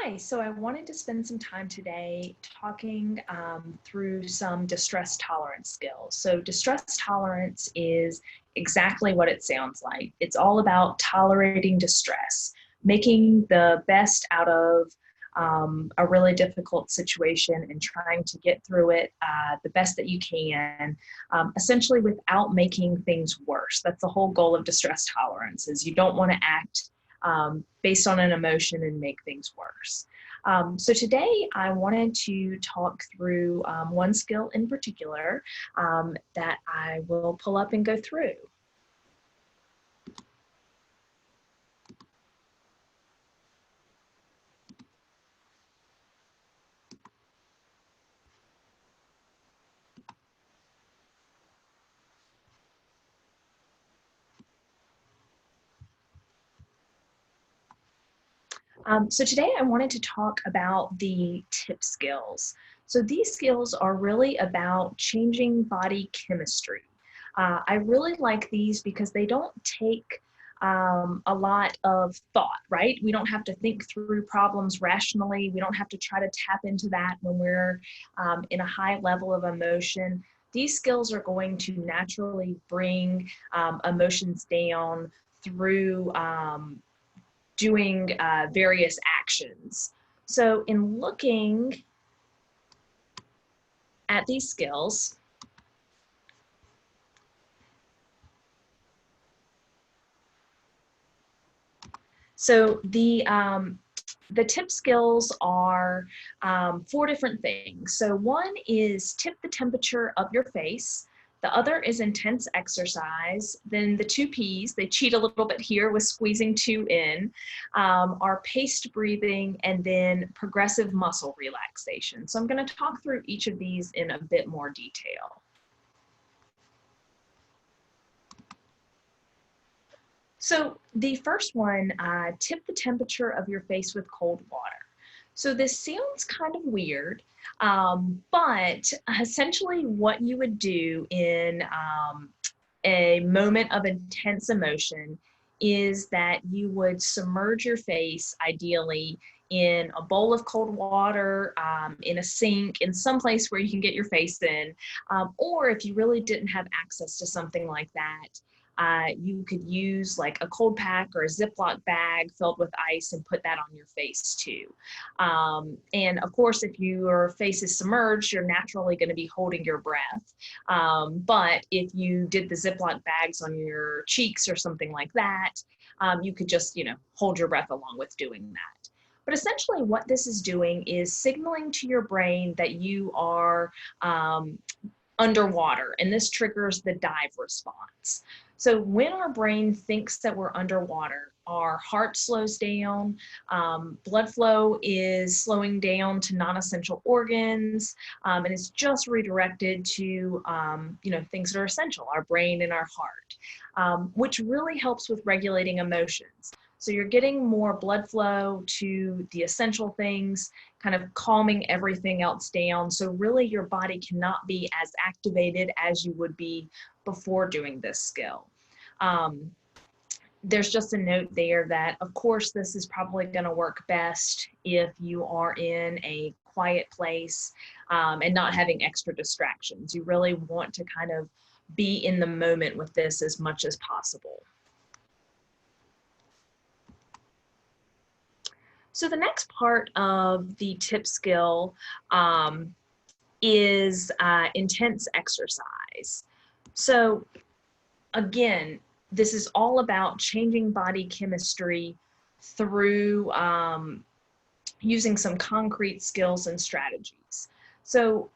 Hi, so I wanted to spend some time today talking through some distress tolerance skills. So distress tolerance is exactly what it sounds like. It's all about tolerating distress, making the best out of a really difficult situation and trying to get through it the best that you can, essentially without making things worse. That's the whole goal of distress tolerance, is you don't want to act based on an emotion and make things worse. So today I wanted to talk through one skill in particular that I will pull up and go through. So today I wanted to talk about the tip skills. So these skills are really about changing body chemistry. I really like these because they don't take a lot of thought, right? We don't have to think through problems rationally. We don't have to try to tap into that when we're in a high level of emotion. These skills are going to naturally bring emotions down through doing various actions. So in looking at these skills, so the tip skills are four different things. So one is tip the temperature of your face. The other is intense exercise. Then the two P's, they cheat a little bit here with squeezing two in, are paced breathing and then progressive muscle relaxation. So I'm going to talk through each of these in a bit more detail. So the first one, tip the temperature of your face with cold water. So this sounds kind of weird, but essentially what you would do in a moment of intense emotion is that you would submerge your face, ideally, in a bowl of cold water, in a sink, in some place where you can get your face in, or if you really didn't have access to something like that, you could use like a cold pack or a Ziploc bag filled with ice and put that on your face too. And of course, if your face is submerged, you're naturally going to be holding your breath. But if you did the Ziploc bags on your cheeks or something like that, you could just, hold your breath along with doing that. But essentially what this is doing is signaling to your brain that you are underwater, and this triggers the dive response. So when our brain thinks that we're underwater, our heart slows down, blood flow is slowing down to non-essential organs, and it's just redirected to things that are essential, our brain and our heart, which really helps with regulating emotions. So you're getting more blood flow to the essential things, kind of calming everything else down. So really your body cannot be as activated as you would be before doing this skill. There's just a note there that, of course, this is probably going to work best if you are in a quiet place and not having extra distractions. You really want to kind of be in the moment with this as much as possible. So the next part of the tip skill is intense exercise. So again, this is all about changing body chemistry through using some concrete skills and strategies. So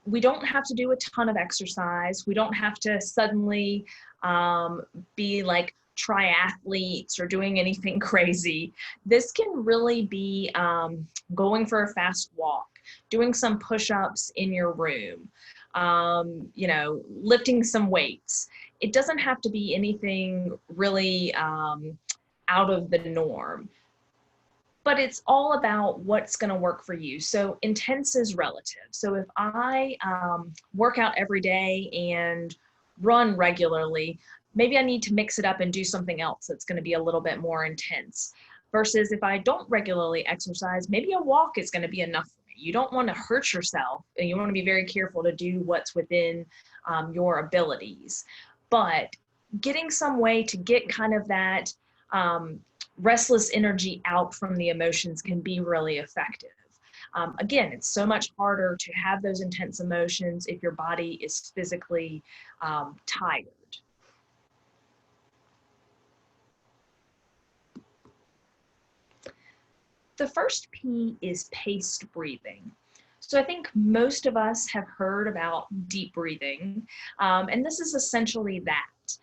we don't have to do a ton of exercise. We don't have to suddenly be like triathletes or doing anything crazy. This can really be going for a fast walk, doing some push-ups in your room, lifting some weights. It doesn't have to be anything really out of the norm, but it's all about what's going to work for you. So intense is relative. So if I work out every day and run regularly, maybe I need to mix it up and do something else that's going to be a little bit more intense. Versus if I don't regularly exercise, maybe a walk is going to be enough for me. You don't want to hurt yourself, and you want to be very careful to do what's within your abilities. But getting some way to get kind of that restless energy out from the emotions can be really effective. Again, it's so much harder to have those intense emotions if your body is physically tired. The first P is paced breathing. So I think most of us have heard about deep breathing, and this is essentially that.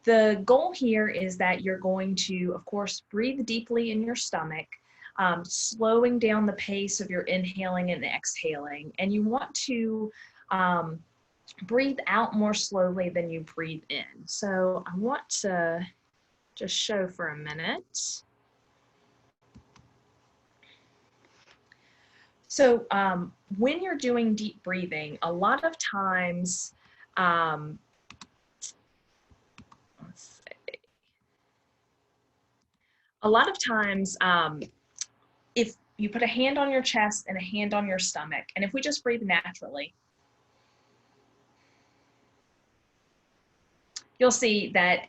The goal here is that you're going to, of course, breathe deeply in your stomach, slowing down the pace of your inhaling and exhaling, and you want to breathe out more slowly than you breathe in. So I want to just show for a minute. So when you're doing deep breathing, a lot of times, if you put a hand on your chest and a hand on your stomach, and if we just breathe naturally, you'll see that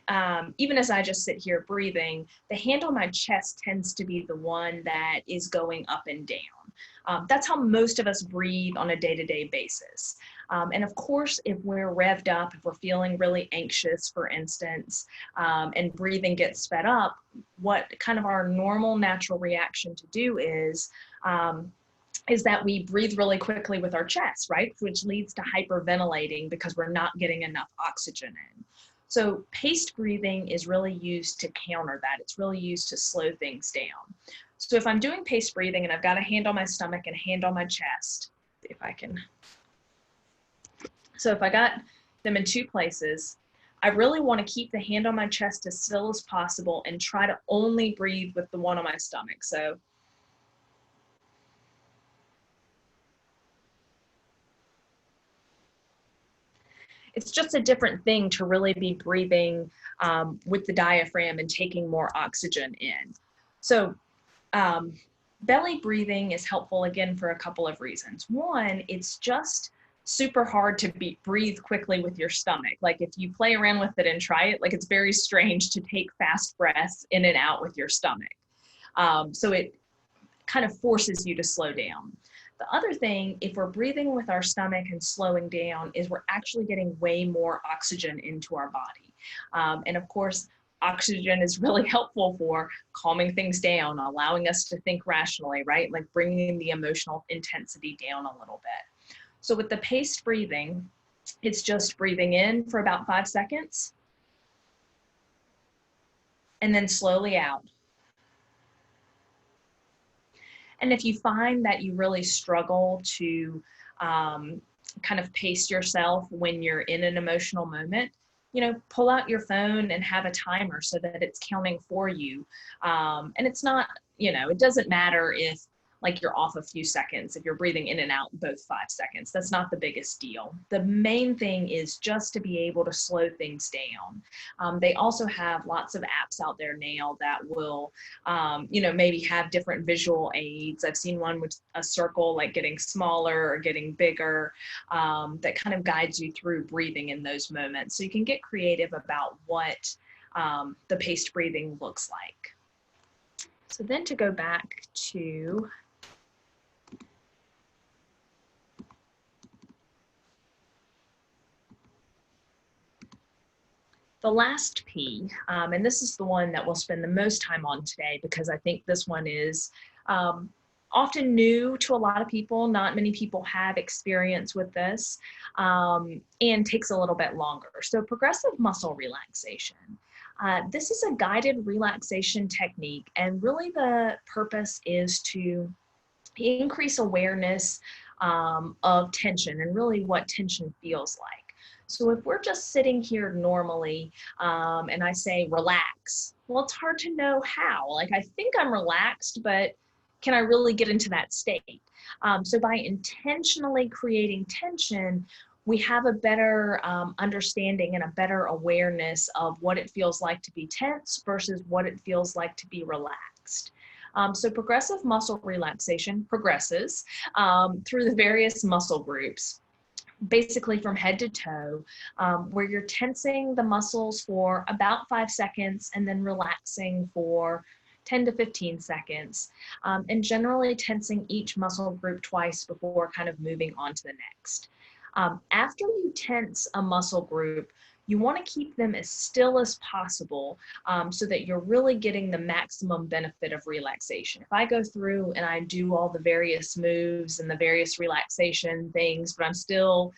even as I just sit here breathing, the hand on my chest tends to be the one that is going up and down. That's how most of us breathe on a day-to-day basis. And of course, if we're revved up, if we're feeling really anxious, for instance, and breathing gets sped up, what kind of our normal natural reaction to do is that we breathe really quickly with our chest, right? Which leads to hyperventilating because we're not getting enough oxygen in. So paced breathing is really used to counter that. It's really used to slow things down. So if I'm doing paced breathing and I've got a hand on my stomach and a hand on my chest, if I can. So if I got them in two places, I really want to keep the hand on my chest as still as possible and try to only breathe with the one on my stomach. So it's just a different thing to really be breathing with the diaphragm and taking more oxygen in. So belly breathing is helpful again for a couple of reasons. One, it's just super hard to breathe quickly with your stomach. Like if you play around with it and try it, like it's very strange to take fast breaths in and out with your stomach. So it kind of forces you to slow down. The other thing, if we're breathing with our stomach and slowing down, is we're actually getting way more oxygen into our body. And of course, oxygen is really helpful for calming things down, allowing us to think rationally, right? Like bringing the emotional intensity down a little bit. So with the paced breathing, it's just breathing in for about 5 seconds and then slowly out. And if you find that you really struggle to kind of pace yourself when you're in an emotional moment, pull out your phone and have a timer so that it's counting for you. And it's not, it doesn't matter if like you're off a few seconds, if you're breathing in and out both 5 seconds, that's not the biggest deal. The main thing is just to be able to slow things down. They also have lots of apps out there now that will, maybe have different visual aids. I've seen one with a circle like getting smaller or getting bigger that kind of guides you through breathing in those moments. So you can get creative about what the paced breathing looks like. So then to go back to the last P, and this is the one that we'll spend the most time on today because I think this one is often new to a lot of people. Not many people have experience with this and takes a little bit longer. So progressive muscle relaxation. This is a guided relaxation technique, and really the purpose is to increase awareness of tension and really what tension feels like. So if we're just sitting here normally and I say relax, well, it's hard to know how. Like I think I'm relaxed, but can I really get into that state? So by intentionally creating tension, we have a better understanding and a better awareness of what it feels like to be tense versus what it feels like to be relaxed. relaxed. So progressive muscle relaxation progresses through the various muscle groups, basically from head to toe, where you're tensing the muscles for about 5 seconds and then relaxing for 10 to 15 seconds, and generally tensing each muscle group twice before kind of moving on to the next. After you tense a muscle group, you want to keep them as still as possible, so that you're really getting the maximum benefit of relaxation. If I go through and I do all the various moves and the various relaxation things, but I'm still,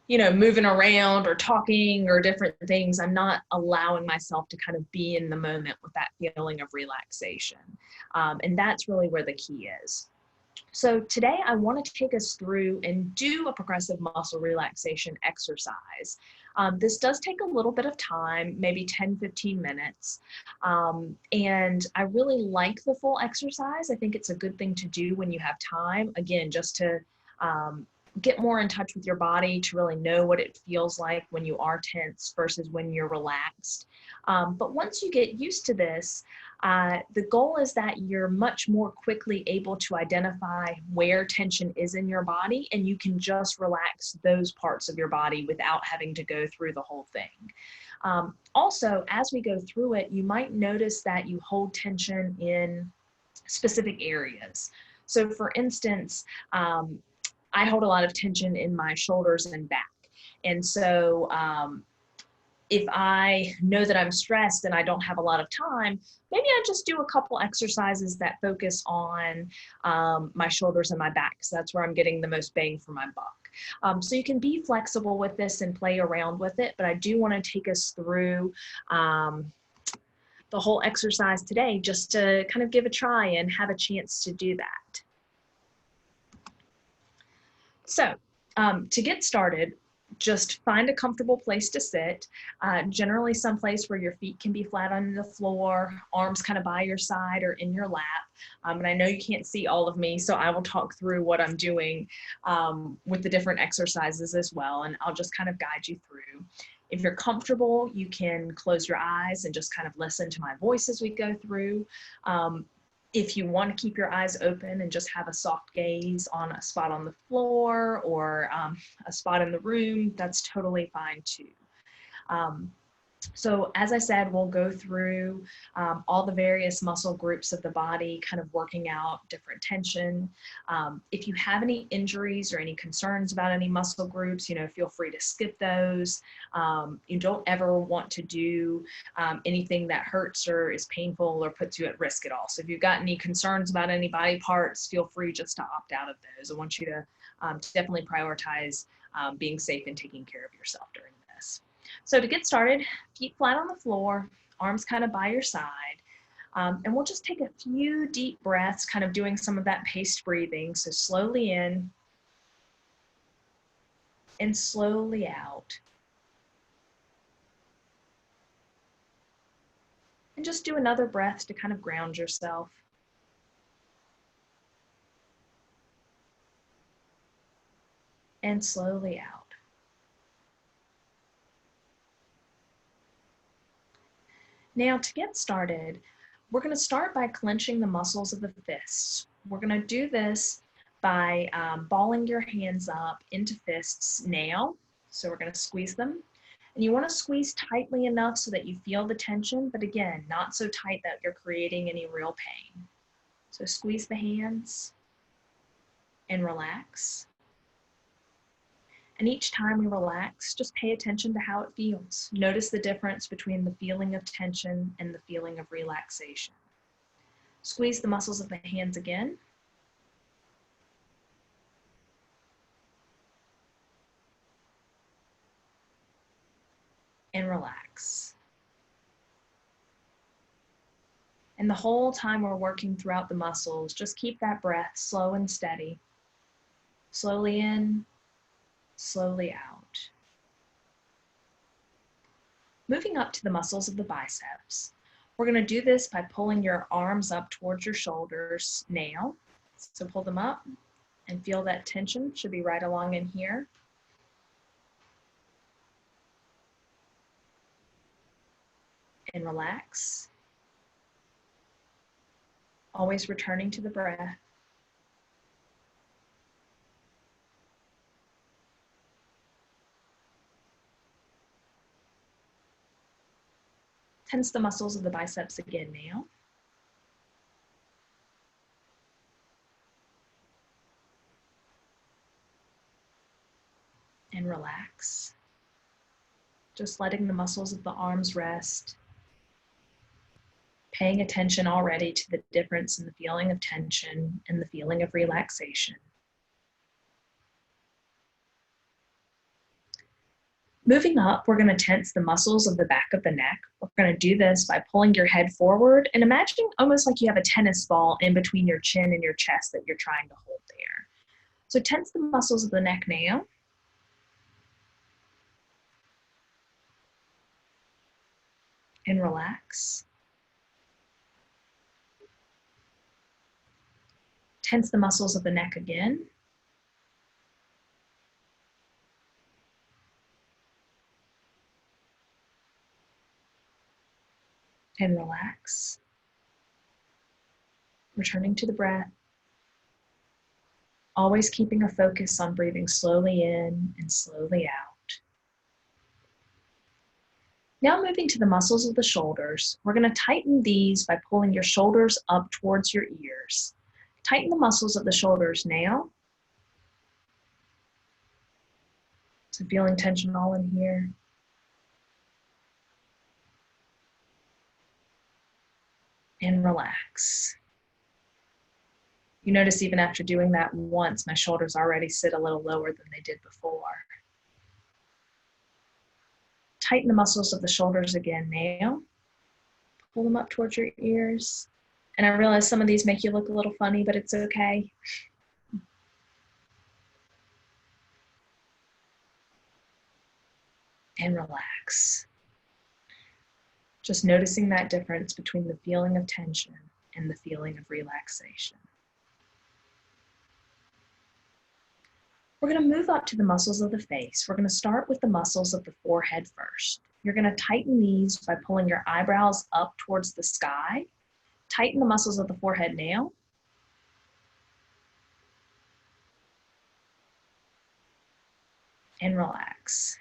moving around or talking or different things, I'm not allowing myself to kind of be in the moment with that feeling of relaxation. And that's really where the key is. So today I want to take us through and do a progressive muscle relaxation exercise. This does take a little bit of time, maybe 10-15 minutes. And I really like the full exercise. I think it's a good thing to do when you have time, again, just to get more in touch with your body, to really know what it feels like when you are tense versus when you're relaxed. But once you get used to this, the goal is that you're much more quickly able to identify where tension is in your body, and you can just relax those parts of your body without having to go through the whole thing. Also, as we go through it, you might notice that you hold tension in specific areas. So for instance, I hold a lot of tension in my shoulders and back. And so if I know that I'm stressed and I don't have a lot of time, maybe I just do a couple exercises that focus on my shoulders and my back, because that's where I'm getting the most bang for my buck. So you can be flexible with this and play around with it, but I do want to take us through the whole exercise today just to kind of give a try and have a chance to do that. So to get started, just find a comfortable place to sit, generally someplace where your feet can be flat on the floor, arms kind of by your side or in your lap. And I know you can't see all of me, so I will talk through what I'm doing with the different exercises as well, and I'll just kind of guide you through. If you're comfortable, you can close your eyes and just kind of listen to my voice as we go through. If you want to keep your eyes open and just have a soft gaze on a spot on the floor or a spot in the room, that's totally fine too. So as I said, we'll go through all the various muscle groups of the body, kind of working out different tension. If you have any injuries or any concerns about any muscle groups, feel free to skip those. You don't ever want to do anything that hurts or is painful or puts you at risk at all. So if you've got any concerns about any body parts, feel free just to opt out of those. I want you to definitely prioritize being safe and taking care of yourself during this. So to get started, feet flat on the floor, arms kind of by your side, and we'll just take a few deep breaths, kind of doing some of that paced breathing. So slowly in and slowly out. And just do another breath to kind of ground yourself. And slowly out. Now to get started, we're going to start by clenching the muscles of the fists. We're going to do this by balling your hands up into fists now. So we're going to squeeze them. And you want to squeeze tightly enough so that you feel the tension, but again, not so tight that you're creating any real pain. So squeeze the hands and relax. And each time we relax, just pay attention to how it feels. Notice the difference between the feeling of tension and the feeling of relaxation. Squeeze the muscles of the hands again. And relax. And the whole time we're working throughout the muscles, just keep that breath slow and steady. Slowly in, slowly out. Moving up to the muscles of the biceps. We're going to do this by pulling your arms up towards your shoulders now. So pull them up and feel that tension. Should be right along in here. And relax. Always returning to the breath. Tense the muscles of the biceps again now. And relax. Just letting the muscles of the arms rest. Paying attention already to the difference in the feeling of tension and the feeling of relaxation. Moving up, we're going to tense the muscles of the back of the neck. We're going to do this by pulling your head forward and imagine almost like you have a tennis ball in between your chin and your chest that you're trying to hold there. So tense the muscles of the neck now. And relax. Tense the muscles of the neck again. And relax. Returning to the breath. Always keeping a focus on breathing slowly in and slowly out. Now moving to the muscles of the shoulders, we're going to tighten these by pulling your shoulders up towards your ears. Tighten the muscles of the shoulders now. So feeling tension all in here. And relax. You notice even after doing that once, my shoulders already sit a little lower than they did before. Tighten the muscles of the shoulders again now. Pull them up towards your ears. And I realize some of these make you look a little funny, but it's okay. And relax. Just noticing that difference between the feeling of tension and the feeling of relaxation. We're going to move up to the muscles of the face. We're going to start with the muscles of the forehead first. You're going to tighten these by pulling your eyebrows up towards the sky. Tighten the muscles of the forehead now. And relax.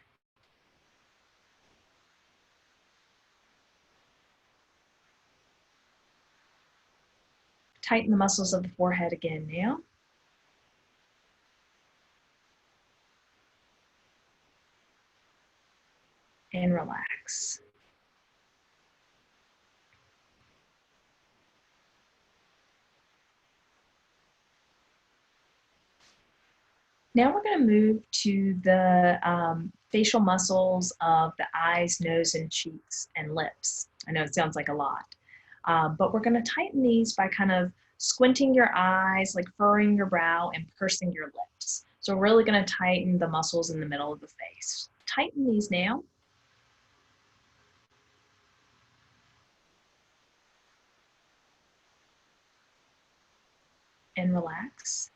Tighten the muscles of the forehead again now. And relax. Now we're going to move to the facial muscles of the eyes, nose, and cheeks, and lips. I know it sounds like a lot, but we're going to tighten these by kind of squinting your eyes, like furrowing your brow, and pursing your lips. So we're really going to tighten the muscles in the middle of the face. Tighten these now. And relax.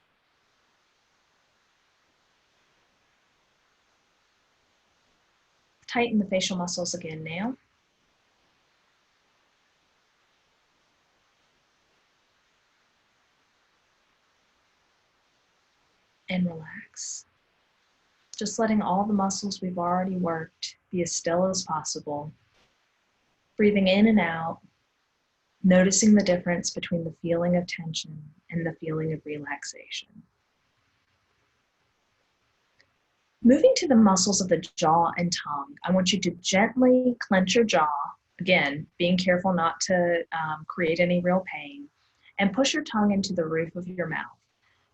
Tighten the facial muscles again now. And relax. Just letting all the muscles we've already worked be as still as possible. Breathing in and out, noticing the difference between the feeling of tension and the feeling of relaxation. Moving to the muscles of the jaw and tongue, I want you to gently clench your jaw, again, being careful not to create any real pain, and push your tongue into the roof of your mouth.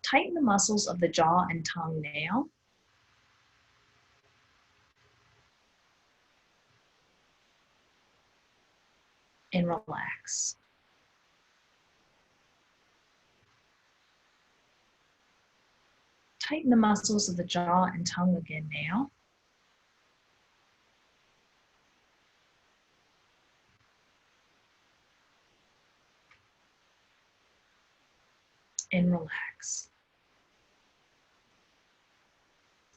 Tighten the muscles of the jaw and tongue now. And relax. Tighten the muscles of the jaw and tongue again now. And relax.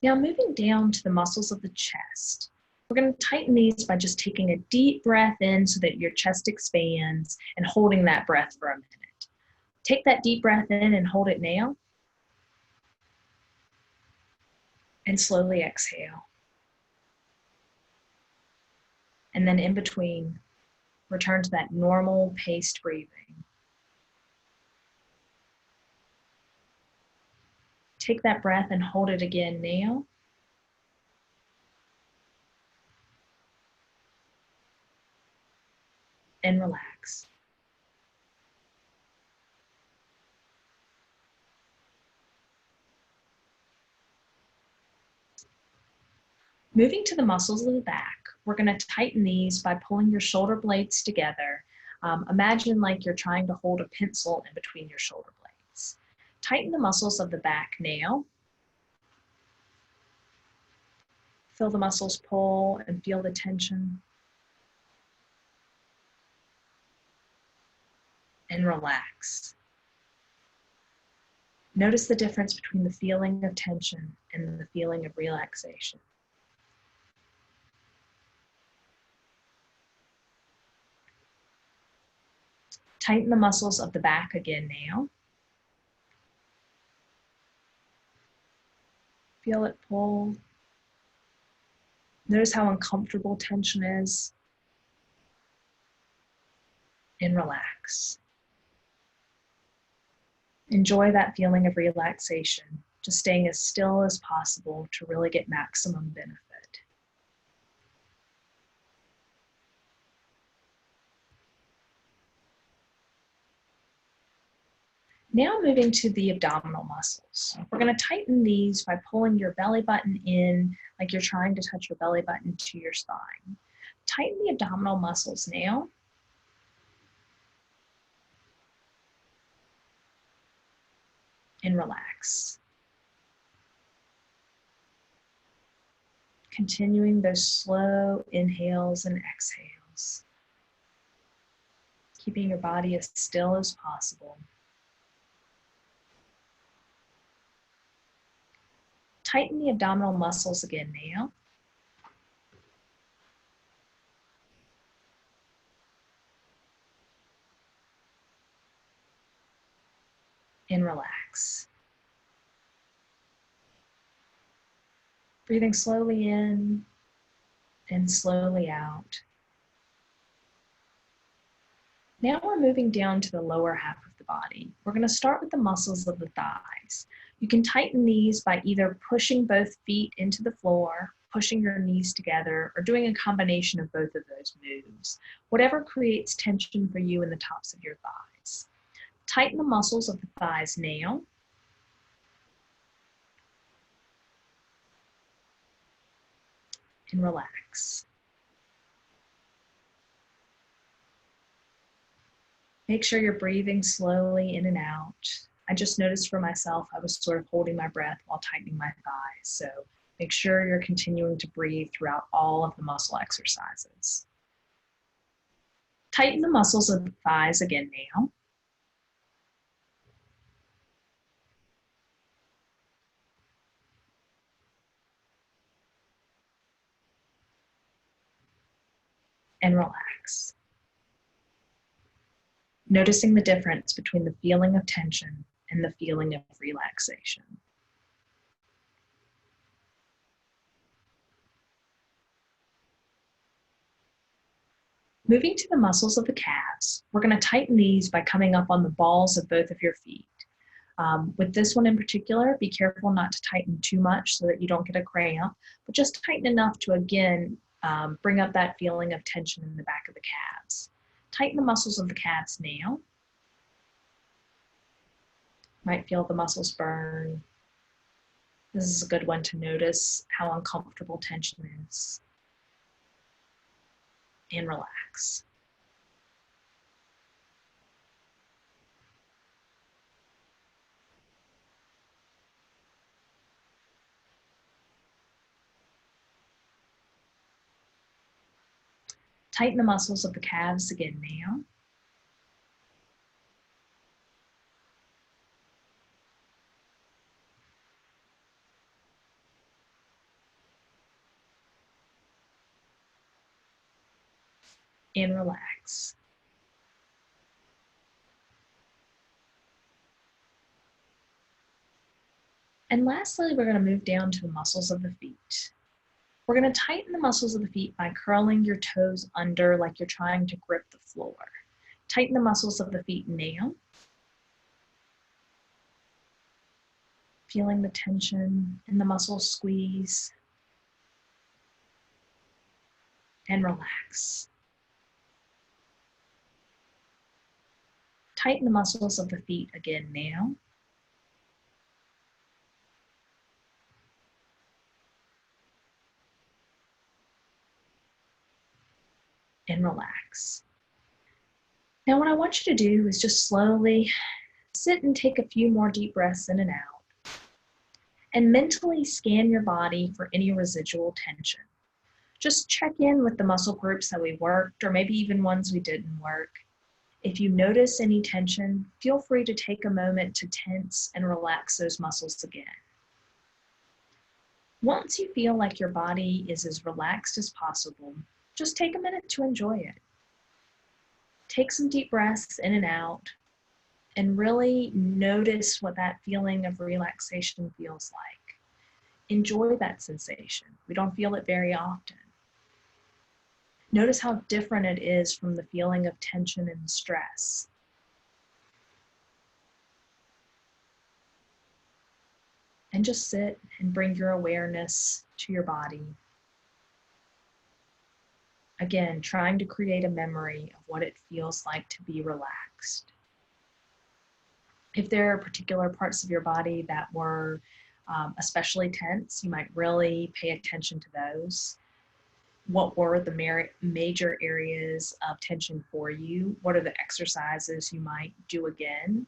Now moving down to the muscles of the chest. We're going to tighten these by just taking a deep breath in so that your chest expands and holding that breath for a minute. Take that deep breath in and hold it now. And slowly exhale. And then in between, return to that normal paced breathing. Take that breath and hold it again now. And relax. Moving to the muscles of the back, we're going to tighten these by pulling your shoulder blades together. Imagine like you're trying to hold a pencil in between your shoulder blades. Tighten the muscles of the back now. Feel the muscles pull and feel the tension. And relax. Notice the difference between the feeling of tension and the feeling of relaxation. Tighten the muscles of the back again now. Feel it pull. Notice how uncomfortable tension is. And relax. Enjoy that feeling of relaxation, just staying as still as possible to really get maximum benefit. Now moving to the abdominal muscles. We're going to tighten these by pulling your belly button in like you're trying to touch your belly button to your spine. Tighten the abdominal muscles now. And relax. Continuing those slow inhales and exhales. Keeping your body as still as possible. Tighten the abdominal muscles again now. And relax. Breathing slowly in and slowly out. Now we're moving down to the lower half of the body. We're going to start with the muscles of the thighs. You can tighten these by either pushing both feet into the floor, pushing your knees together, or doing a combination of both of those moves. Whatever creates tension for you in the tops of your thighs. Tighten the muscles of the thighs now. And relax. Make sure you're breathing slowly in and out. I just noticed for myself, I was sort of holding my breath while tightening my thighs. So make sure you're continuing to breathe throughout all of the muscle exercises. Tighten the muscles of the thighs again now. And relax. Noticing the difference between the feeling of tension and the feeling of relaxation. Moving to the muscles of the calves, we're going to tighten these by coming up on the balls of both of your feet. With this one in particular, be careful not to tighten too much so that you don't get a cramp, but just tighten enough to, again, bring up that feeling of tension in the back of the calves. Tighten the muscles of the calves now. Might feel the muscles burn. This is a good one to notice how uncomfortable tension is. And relax. Tighten the muscles of the calves again now. And relax. And lastly, we're going to move down to the muscles of the feet. We're going to tighten the muscles of the feet by curling your toes under like you're trying to grip the floor. Tighten the muscles of the feet now. Feeling the tension in the muscles squeeze. And relax. Tighten the muscles of the feet again now. And relax. Now what I want you to do is just slowly sit and take a few more deep breaths in and out. And mentally scan your body for any residual tension. Just check in with the muscle groups that we worked, or maybe even ones we didn't work. If you notice any tension, feel free to take a moment to tense and relax those muscles again. Once you feel like your body is as relaxed as possible, just take a minute to enjoy it. Take some deep breaths in and out, and really notice what that feeling of relaxation feels like. Enjoy that sensation. We don't feel it very often. Notice how different it is from the feeling of tension and stress. And just sit and bring your awareness to your body. Again, trying to create a memory of what it feels like to be relaxed. If there are particular parts of your body that were especially tense, you might really pay attention to those. What were the major areas of tension for you? What are the exercises you might do again?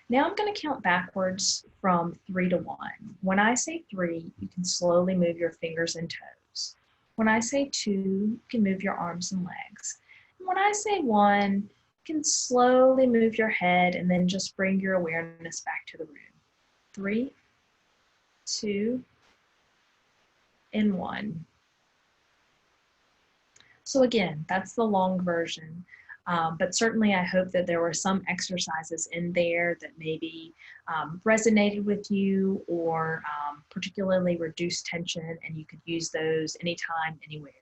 Now I'm going to count backwards from 3 to 1. When I say 3, you can slowly move your fingers and toes. When I say 2, you can move your arms and legs. And when I say 1, you can slowly move your head and then just bring your awareness back to the room. 3, 2, and 1. So again, that's the long version. But certainly I hope that there were some exercises in there that maybe resonated with you, or particularly reduced tension, and you could use those anytime, anywhere.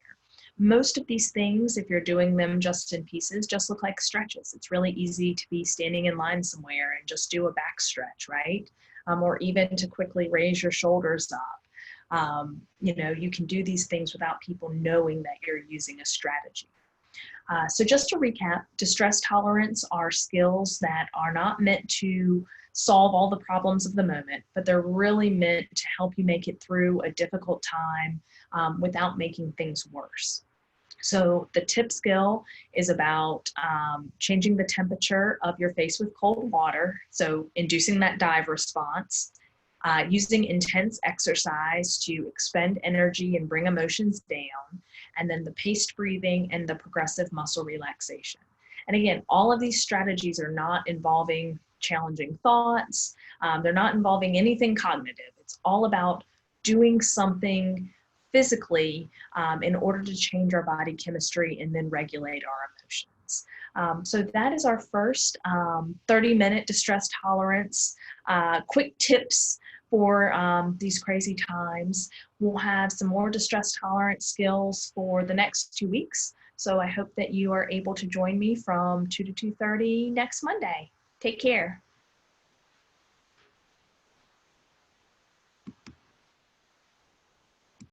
Most of these things, if you're doing them just in pieces, just look like stretches. It's really easy to be standing in line somewhere and just do a back stretch, right? Or even to quickly raise your shoulders up. You can do these things without people knowing that you're using a strategy. So just to recap, distress tolerance are skills that are not meant to solve all the problems of the moment, but they're really meant to help you make it through a difficult time without making things worse. So the tip skill is about changing the temperature of your face with cold water, so inducing that dive response. Using intense exercise to expend energy and bring emotions down, and then the paced breathing and the progressive muscle relaxation. And again, all of these strategies are not involving challenging thoughts. They're not involving anything cognitive. It's all about doing something physically in order to change our body chemistry and then regulate our emotions. So that is our first 30-minute distress tolerance, quick tips for these crazy times. We'll have some more distress tolerance skills for the next 2 weeks. So I hope that you are able to join me from 2 to 2:30 next Monday. Take care.